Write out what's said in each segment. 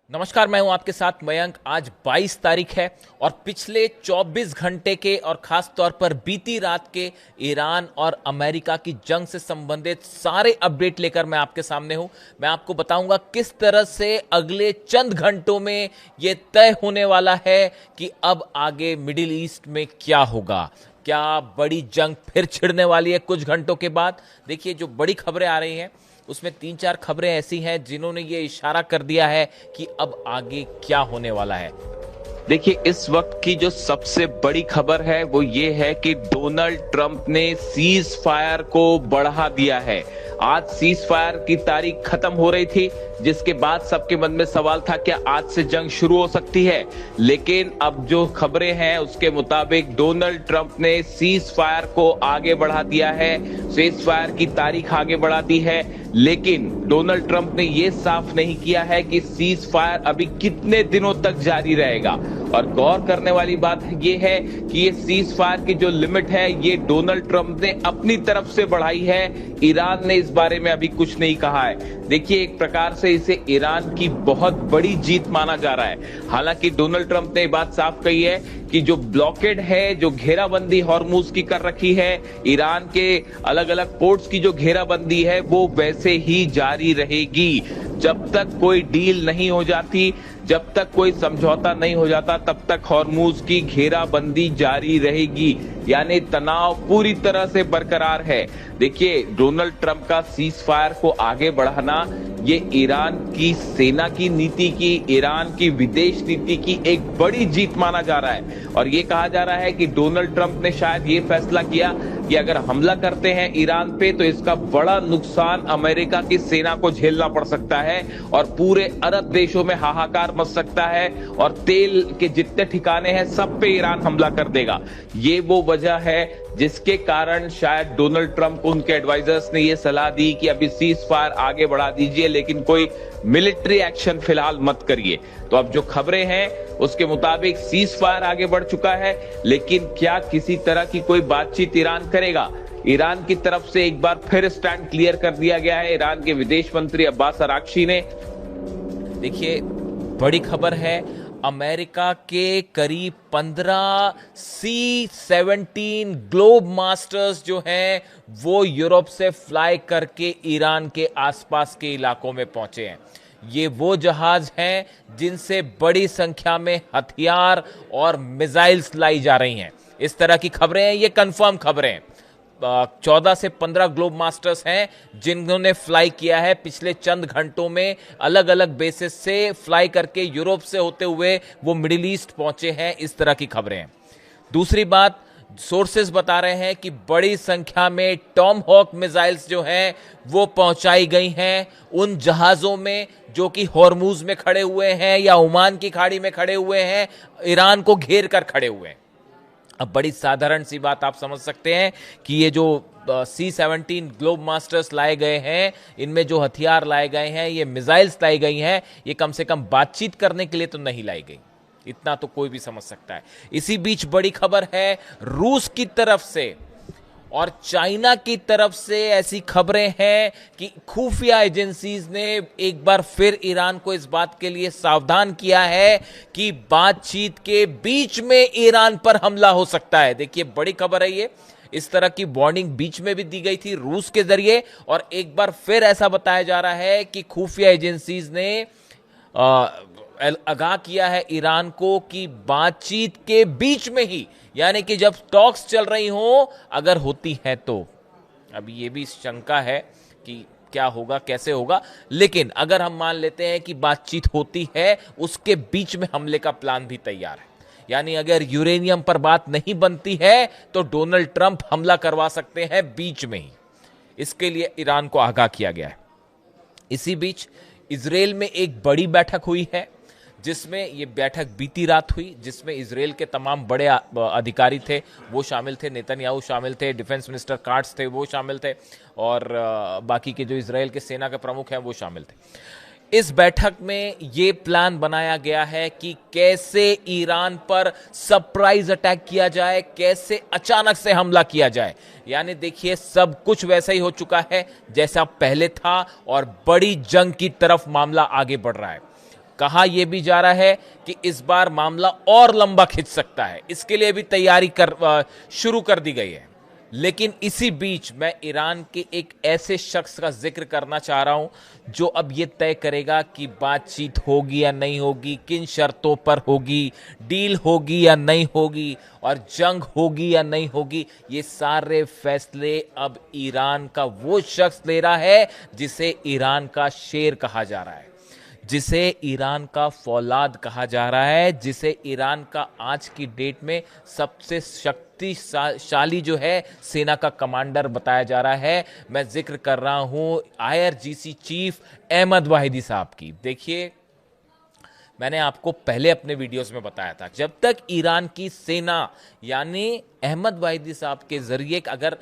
नमस्कार, मैं हूं आपके साथ मयंक। आज 22 तारीख है और पिछले 24 घंटे के और खास तौर पर बीती रात के ईरान और अमेरिका की जंग से संबंधित सारे अपडेट लेकर मैं आपके सामने हूं। मैं आपको बताऊंगा किस तरह से अगले चंद घंटों में यह तय होने वाला है कि अब आगे मिडिल ईस्ट में क्या होगा। क्या बड़ी जंग फिर छिड़ने वाली है कुछ घंटों के बाद? देखिए, जो बड़ी खबरें आ रही हैं उसमें 3-4 खबरें ऐसी हैं जिन्होंने ये इशारा कर दिया है कि अब आगे क्या होने वाला है। देखिए, इस वक्त की जो सबसे बड़ी खबर है वो ये है कि डोनाल्ड ट्रंप ने सीज फायर को बढ़ा दिया है। आज सीज फायर की तारीख खत्म हो रही थी, जिसके बाद सबके मन में सवाल था क्या आज से जंग शुरू हो सकती है। लेकिन अब जो खबरें हैं उसके मुताबिक डोनाल्ड ट्रंप ने सीज फायर को आगे बढ़ा दिया है, सीज फायर की तारीख आगे बढ़ा दी है। लेकिन डोनाल्ड ट्रंप ने यह साफ नहीं किया है कि सीज फायर अभी कितने दिनों तक जारी रहेगा। और गौर करने वाली बात यह है कि ये सीज फायर की जो लिमिट है ये डोनाल्ड ट्रंप ने अपनी तरफ से बढ़ाई है। ईरान ने इस बारे में अभी कुछ नहीं कहा है। देखिए, एक प्रकार से इसे ईरान की बहुत बड़ी जीत माना जा रहा है। हालांकि डोनाल्ड ट्रंप ने बात साफ कही है कि जो ब्लॉकेड है, जो घेराबंदी हॉर्मुज की कर रखी है, ईरान के अलग अलग पोर्ट्स की जो घेराबंदी है वो वैसे ही जारी रहेगी। जब तक कोई डील नहीं हो जाती, जब तक कोई समझौता नहीं हो जाता, तब तक हॉर्मुज की घेराबंदी जारी रहेगी। यानी तनाव पूरी तरह से बरकरार है। देखिए, डोनाल्ड ट्रंप का सीज फायर को आगे बढ़ाना ये ईरान की सेना की नीति की, ईरान की विदेश नीति की एक बड़ी जीत माना जा रहा है। और ये कहा जा रहा है कि डोनाल्ड ट्रंप ने शायद ये फैसला किया कि अगर हमला करते हैं ईरान पे तो इसका बड़ा नुकसान अमेरिका की सेना को झेलना पड़ सकता है और पूरे अरब देशों में हाहाकार मच सकता है और तेल के जितने ठिकाने हैं सब पे ईरान हमला कर देगा। ये वो वजह है जिसके कारण शायद डोनाल्ड ट्रंप को उनके एडवाइजर्स ने यह सलाह दी कि अभी सीज फायर आगे बढ़ा दीजिए, लेकिन कोई मिलिट्री एक्शन फिलहाल मत करिए। तो अब जो खबरें हैं उसके मुताबिक सीज फायर आगे बढ़ चुका है, लेकिन क्या किसी तरह की कोई बातचीत ईरान करेगा? ईरान की तरफ से एक बार फिर स्टैंड क्लियर कर दिया गया है ईरान के विदेश मंत्री अब्बास अराक्ची ने। देखिए, बड़ी खबर है। अमेरिका के करीब 15 C-17 ग्लोब मास्टर्स जो हैं वो यूरोप से फ्लाई करके ईरान के आसपास के इलाकों में पहुंचे हैं। ये वो जहाज हैं जिनसे बड़ी संख्या में हथियार और मिसाइल्स लाई जा रही हैं। इस तरह की खबरें हैं, ये कंफर्म खबरें हैं। 14 से 15 ग्लोब मास्टर्स हैं जिन्होंने फ्लाई किया है पिछले चंद घंटों में। अलग अलग बेसिस से फ्लाई करके यूरोप से होते हुए वो मिडिल ईस्ट पहुंचे हैं। इस तरह की खबरें हैं। दूसरी बात, सोर्सेज बता रहे हैं कि बड़ी संख्या में टॉम हॉक मिसाइल्स जो हैं वो पहुंचाई गई हैं उन जहाजों में जो कि हॉर्मुज में खड़े हुए हैं या ओमान की खाड़ी में खड़े हुए हैं, ईरान को घेर कर खड़े हुए हैं। अब बड़ी साधारण सी बात आप समझ सकते हैं कि ये जो C-17 ग्लोब मास्टर्स लाए गए हैं, इनमें जो हथियार लाए गए हैं, ये मिसाइल्स लाई गई हैं, ये कम से कम बातचीत करने के लिए तो नहीं लाई गई। इतना तो कोई भी समझ सकता है। इसी बीच बड़ी खबर है रूस की तरफ से और चाइना की तरफ से। ऐसी खबरें हैं कि खुफिया एजेंसीज ने एक बार फिर ईरान को इस बात के लिए सावधान किया है कि बातचीत के बीच में ईरान पर हमला हो सकता है। देखिए, बड़ी खबर है ये। इस तरह की वार्निंग बीच में भी दी गई थी रूस के जरिए, और एक बार फिर ऐसा बताया जा रहा है कि खुफिया एजेंसीज ने आगाह किया है ईरान को कि बातचीत के बीच में ही, यानी कि जब टॉक्स चल रही हो, अगर होती है तो। अभी ये भी शंका है कि क्या होगा, कैसे होगा, लेकिन अगर हम मान लेते हैं कि बातचीत होती है, उसके बीच में हमले का प्लान भी तैयार है। यानी अगर यूरेनियम पर बात नहीं बनती है तो डोनाल्ड ट्रंप हमला करवा सकते हैं बीच में ही। इसके लिए ईरान को आगाह किया गया है। इसी बीच इजराइल में एक बड़ी बैठक हुई है, जिसमें ये बैठक बीती रात हुई, जिसमें इजराइल के तमाम बड़े अधिकारी थे वो शामिल थे। नेतन्याहू शामिल थे, डिफेंस मिनिस्टर कार्ट्स थे वो शामिल थे, और बाकी के जो इजराइल के सेना के प्रमुख हैं वो शामिल थे। इस बैठक में ये प्लान बनाया गया है कि कैसे ईरान पर सरप्राइज अटैक किया जाए, कैसे अचानक से हमला किया जाए। यानी देखिए, सब कुछ वैसा ही हो चुका है जैसा पहले था और बड़ी जंग की तरफ मामला आगे बढ़ रहा है। कहा यह भी जा रहा है कि इस बार मामला और लंबा खिंच सकता है, इसके लिए भी तैयारी शुरू कर दी गई है। लेकिन इसी बीच मैं ईरान के एक ऐसे शख्स का जिक्र करना चाह रहा हूं जो अब यह तय करेगा कि बातचीत होगी या नहीं होगी, किन शर्तों पर होगी, डील होगी या नहीं होगी, और जंग होगी या नहीं होगी। ये सारे फैसले अब ईरान का वो शख्स ले रहा है जिसे ईरान का शेर कहा जा रहा है, जिसे ईरान का फौलाद कहा जा रहा है, जिसे ईरान का आज की डेट में सबसे शक्तिशाली जो है सेना का कमांडर बताया जा रहा है। मैं जिक्र कर रहा हूं आईआरजीसी चीफ अहमद वाहिदी साहब की। देखिए, मैंने आपको पहले अपने वीडियोस में बताया था, जब तक ईरान की सेना यानी अहमद वाहिदी साहब के जरिए अगर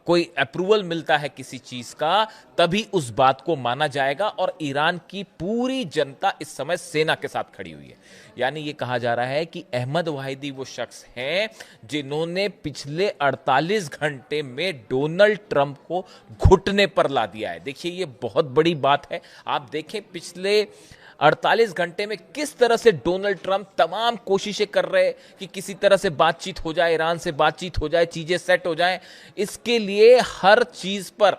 कोई अप्रूवल मिलता है किसी चीज का, तभी उस बात को माना जाएगा। और ईरान की पूरी जनता इस समय सेना के साथ खड़ी हुई है। यानी ये कहा जा रहा है कि अहमद वाहिदी वो शख्स हैं जिन्होंने पिछले 48 घंटे में डोनाल्ड ट्रंप को घुटने पर ला दिया है। देखिए, ये बहुत बड़ी बात है। आप देखें पिछले 48 घंटे में किस तरह से डोनाल्ड ट्रंप तमाम कोशिशें कर रहे कि किसी तरह से बातचीत हो जाए, ईरान से बातचीत हो जाए, चीजें सेट हो जाए। इसके लिए हर चीज पर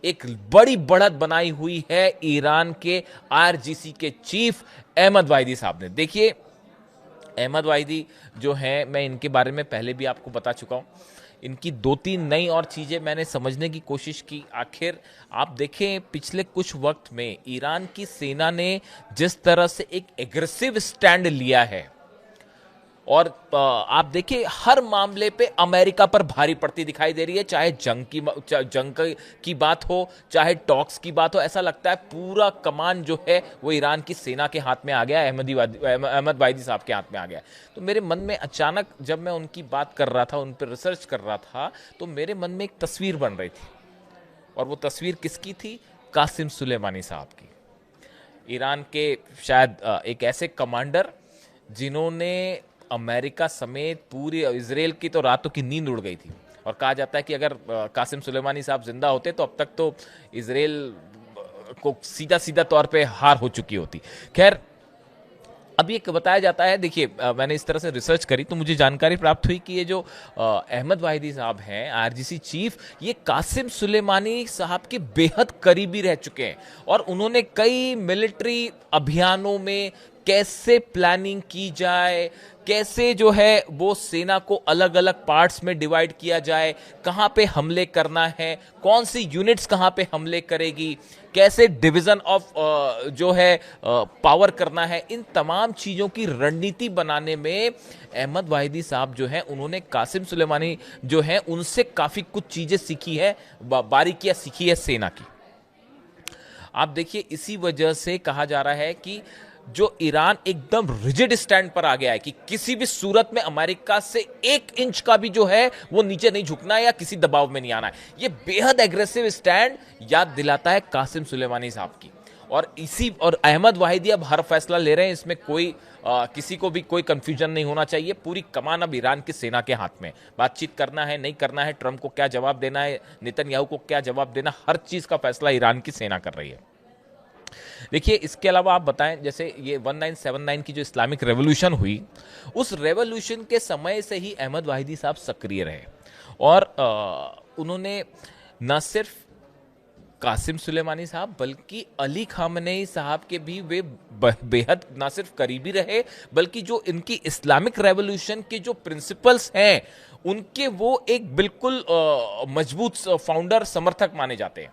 एक बड़ी बढ़त बनाई हुई है ईरान के आईआरजीसी के चीफ अहमद वाहिदी साहब ने। देखिए, अहमद वाहिदी जो है, मैं इनके बारे में पहले भी आपको बता चुका हूं। इनकी 2-3 नई और चीज़ें मैंने समझने की कोशिश की। आखिर आप देखें, पिछले कुछ वक्त में ईरान की सेना ने जिस तरह से एक एग्रेसिव स्टैंड लिया है, और आप देखिए हर मामले पे अमेरिका पर भारी पड़ती दिखाई दे रही है, चाहे जंग की बात हो, चाहे टॉक्स की बात हो। ऐसा लगता है पूरा कमान जो है वो ईरान की सेना के हाथ में आ गया, अहमद वाहिदी साहब के हाथ में आ गया। तो मेरे मन में अचानक जब मैं उनकी बात कर रहा था, उन पर रिसर्च कर रहा था, तो मेरे मन में एक तस्वीर बन रही थी। और वो तस्वीर किसकी थी? कासिम सुलेमानी साहब की। ईरान के शायद एक ऐसे कमांडर जिन्होंने अमेरिका समेत पूरी इजराइल की तो रातों की नींद उड़ गई थी। और कहा जाता है कि अगर कासिम सुलेमानी साहब जिंदा होते तो अब तक तो इजराइल को सीधा सीधा तौर पे हार हो चुकी होती। खैर, अब ये बताया जाता है, देखिए मैंने इस तरह से रिसर्च करी तो मुझे जानकारी प्राप्त हुई कि ये जो अहमद वाहिदी साहब हैं आईआरजीसी चीफ, ये कासिम सुलेमानी साहब के बेहद करीबी रह चुके हैं। और उन्होंने कई मिलिट्री अभियानों में कैसे प्लानिंग की जाए, कैसे जो है वो सेना को अलग अलग पार्ट्स में डिवाइड किया जाए, कहां पे हमले करना है, कौन सी यूनिट्स कहां पे हमले करेगी, कैसे डिवीजन ऑफ जो है पावर करना है, इन तमाम चीजों की रणनीति बनाने में अहमद वाहिदी साहब जो हैं उन्होंने कासिम सुलेमानी जो हैं उनसे काफी कुछ चीजें सीखी है, बारीकियां सीखी है सेना की। आप देखिए, इसी वजह से कहा जा रहा है कि जो ईरान एकदम रिजिड स्टैंड पर आ गया है कि किसी भी सूरत में अमेरिका से 1 इंच का भी जो है वो नीचे नहीं झुकना है या किसी दबाव में नहीं आना है। ये बेहद एग्रेसिव स्टैंड याद दिलाता है कासिम सुलेमानी साहब की। और अहमद वाहिदी अब हर फैसला ले रहे हैं, इसमें कोई किसी को भी कोई कंफ्यूजन नहीं होना चाहिए। पूरी कमान अब ईरान की सेना के हाथ में। बातचीत करना है, नहीं करना है, ट्रंप को क्या जवाब देना है, नेतन्याहू को क्या जवाब देना, हर चीज का फैसला ईरान की सेना कर रही है। देखिए, इसके अलावा आप बताएं, जैसे ये 1979 की जो इस्लामिक रेवोल्यूशन हुई, उस रेवोल्यूशन के समय से ही अहमद वाहिदी साहब सक्रिय रहे। और उन्होंने न सिर्फ कासिम सुलेमानी साहब बल्कि अली खामनेई साहब के भी वे बेहद ना सिर्फ करीबी रहे, बल्कि जो इनकी इस्लामिक रेवोल्यूशन के जो प्रिंसिपल्स हैं उनके वो एक बिल्कुल मजबूत फाउंडर समर्थक माने जाते हैं।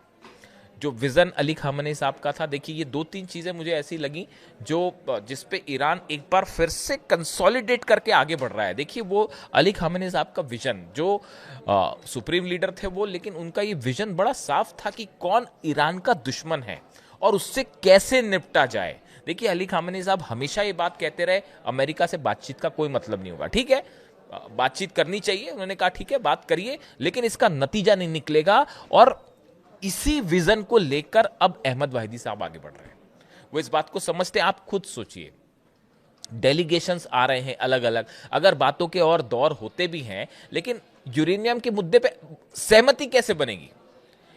जो विजन अली खामनेई साहब का था, देखिए ये 2-3 चीजें मुझे ऐसी लगी जो जिस पे ईरान एक बार फिर से कंसोलिडेट करके आगे बढ़ रहा है। देखिए, वो अली खामनेई साहब का विजन, जो सुप्रीम लीडर थे वो, लेकिन उनका ये विजन बड़ा साफ था कि कौन ईरान का दुश्मन है और उससे कैसे निपटा जाए। देखिए, अली खामनेई साहब हमेशा ये बात कहते रहे, अमेरिका से बातचीत का कोई मतलब नहीं होगा। ठीक है, बातचीत करनी चाहिए, उन्होंने कहा ठीक है बात करिए, लेकिन इसका नतीजा नहीं निकलेगा। और इसी विजन को लेकर अब अहमद वाहिदी साहब आगे बढ़ रहे हैं। वो इस बात को समझते हैं। आप खुद सोचिए, डेलीगेशंस आ रहे हैं अलग अलग, अगर बातों के और दौर होते भी हैं, लेकिन यूरेनियम के मुद्दे पे सहमति कैसे बनेगी?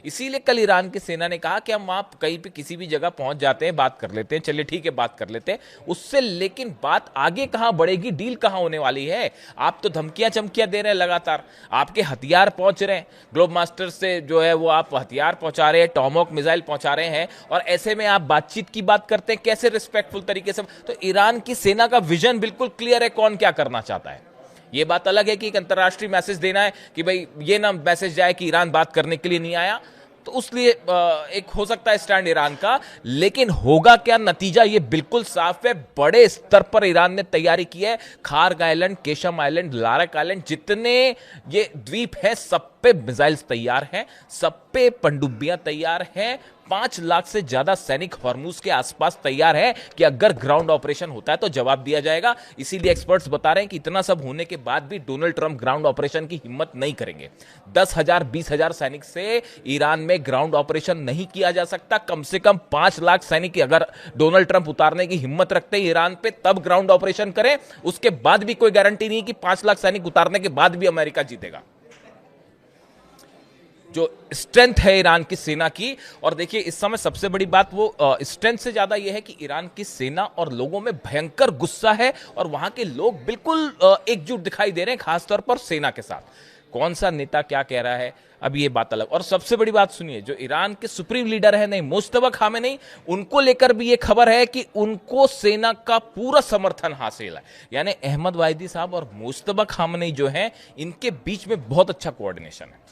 इसीलिए कल ईरान की सेना ने कहा कि हम वहां कहीं पे किसी भी जगह पहुंच जाते हैं, बात कर लेते हैं, चलिए ठीक है बात कर लेते हैं उससे, लेकिन बात आगे कहां बढ़ेगी, डील कहां होने वाली है? आप तो धमकियां चमकियां दे रहे हैं लगातार, आपके हथियार पहुंच रहे हैं, ग्लोब मास्टर से जो है वो आप हथियार पहुंचा रहे हैं, टॉमहॉक मिसाइल पहुंचा रहे हैं, और ऐसे में आप बातचीत की बात करते हैं कैसे रिस्पेक्टफुल तरीके से? तो ईरान की सेना का विजन बिल्कुल क्लियर है कौन क्या करना चाहता है। ये बात अलग है कि एक अंतर्राष्ट्रीय मैसेज देना है कि भाई ये ना मैसेज जाए कि ईरान बात करने के लिए नहीं आया, तो उसलिए एक हो सकता है स्टैंड ईरान का, लेकिन होगा क्या नतीजा ये बिल्कुल साफ है। बड़े स्तर पर ईरान ने तैयारी की है। Kharg island, Qeshm island, Larak island, जितने ये द्वीप हैं सब पे मिसाइल्स तैयार हैं, सब पे पनडुब्बियां तैयार हैं, 5 लाख से ज्यादा सैनिक हॉर्मुज के आसपास तैयार है कि अगर ग्राउंड ऑपरेशन होता है तो जवाब दिया जाएगा। इसीलिए एक्सपर्ट्स बता रहे हैं कि इतना सब होने के बाद भी डोनाल्ड ट्रंप ग्राउंड ऑपरेशन की हिम्मत नहीं करेंगे। 10,000 20,000 सैनिक से ईरान में ग्राउंड ऑपरेशन नहीं किया जा सकता। कम से कम 5 लाख सैनिक अगर डोनाल्ड ट्रंप उतारने की हिम्मत रखते हैं ईरान पे तब ग्राउंड ऑपरेशन करें, उसके बाद भी कोई गारंटी नहीं कि 5 लाख सैनिक उतारने के बाद भी अमेरिका जीतेगा। जो स्ट्रेंथ है ईरान की सेना की, और देखिए इस समय सबसे बड़ी बात वो स्ट्रेंथ से ज्यादा यह है कि ईरान की सेना और लोगों में भयंकर गुस्सा है, और वहां के लोग बिल्कुल एकजुट दिखाई दे रहे हैं, खासतौर पर सेना के साथ। कौन सा नेता क्या कह रहा है अब ये बात अलग। और सबसे बड़ी बात सुनिए, जो ईरान के सुप्रीम लीडर है नहीं मुश्तबा खामेनी, उनको लेकर भी ये खबर है कि उनको सेना का पूरा समर्थन हासिल है। यानी अहमद वाहिदी साहब और मुश्तबा खामेनी जो है इनके बीच में बहुत अच्छा कोऑर्डिनेशन है,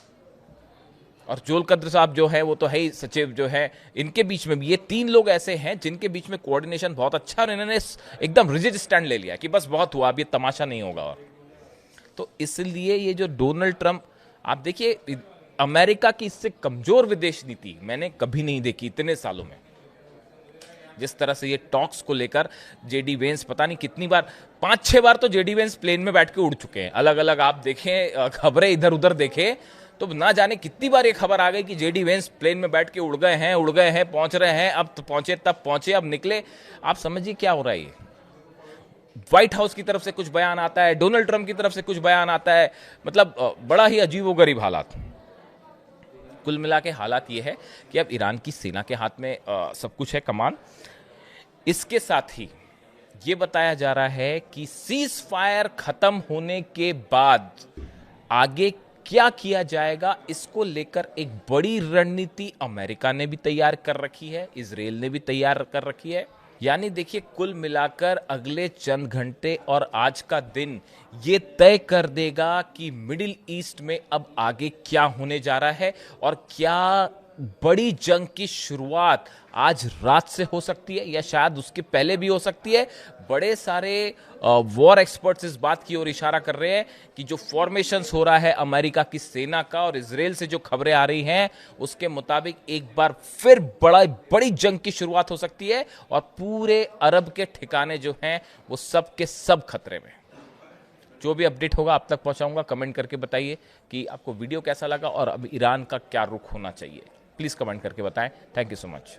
और जोल कद्र साहब जो है वो तो है ही सचिव जो है, इनके बीच में भी ये 3 लोग ऐसे हैं जिनके बीच में कोऑर्डिनेशन बहुत अच्छा, और इन्होंने एकदम रिजिड स्टैंड ले लिया कि बस बहुत हुआ, अब ये तमाशा नहीं होगा। और तो इसलिए ये जो डोनाल्ड ट्रंप, आप देखिए अमेरिका की इससे कमजोर विदेश नीति मैंने कभी नहीं देखी इतने सालों में। जिस तरह से ये टॉक्स को लेकर जेडी वेंस पता नहीं कितनी बार, 5-6 बार तो जेडी वेंस प्लेन में बैठ के उड़ चुके हैं, अलग अलग आप देखें खबरें इधर उधर देखें तो ना जाने कितनी बार ये खबर आ गई कि जेडी वेंस प्लेन में बैठ के उड़ गए हैं, पहुंच रहे हैं, अब तो पहुंचे तब पहुंचे, अब निकले। आप समझिए क्या हो रहा है। ये व्हाइट हाउस की तरफ से कुछ बयान आता है, डोनाल्ड ट्रंप की तरफ से कुछ बयान आता है, मतलब बड़ा ही अजीबोगरीब हालात। कुल मिला के हालात ये है कि अब ईरान की सेना के हाथ में सब कुछ है, कमान। इसके साथ ही ये बताया जा रहा है कि सीज फायर खत्म होने के बाद आगे क्या किया जाएगा, इसको लेकर एक बड़ी रणनीति अमेरिका ने भी तैयार कर रखी है, इजराइल ने भी तैयार कर रखी है। यानी देखिए कुल मिलाकर अगले चंद घंटे और आज का दिन ये तय कर देगा कि मिडिल ईस्ट में अब आगे क्या होने जा रहा है, और क्या बड़ी जंग की शुरुआत आज रात से हो सकती है या शायद उसके पहले भी हो सकती है। बड़े सारे वॉर एक्सपर्ट्स इस बात की ओर इशारा कर रहे हैं कि जो फॉर्मेशंस हो रहा है अमेरिका की सेना का और इजराइल से जो खबरें आ रही हैं उसके मुताबिक एक बार फिर बड़ी जंग की शुरुआत हो सकती है, और पूरे अरब के ठिकाने जो हैं वो सब के सब खतरे में। जो भी अपडेट होगा आप तक पहुंचाऊंगा। कमेंट करके बताइए कि आपको वीडियो कैसा लगा और अब ईरान का क्या रुख होना चाहिए, प्लीज कमेंट करके बताएं। Thank you so much.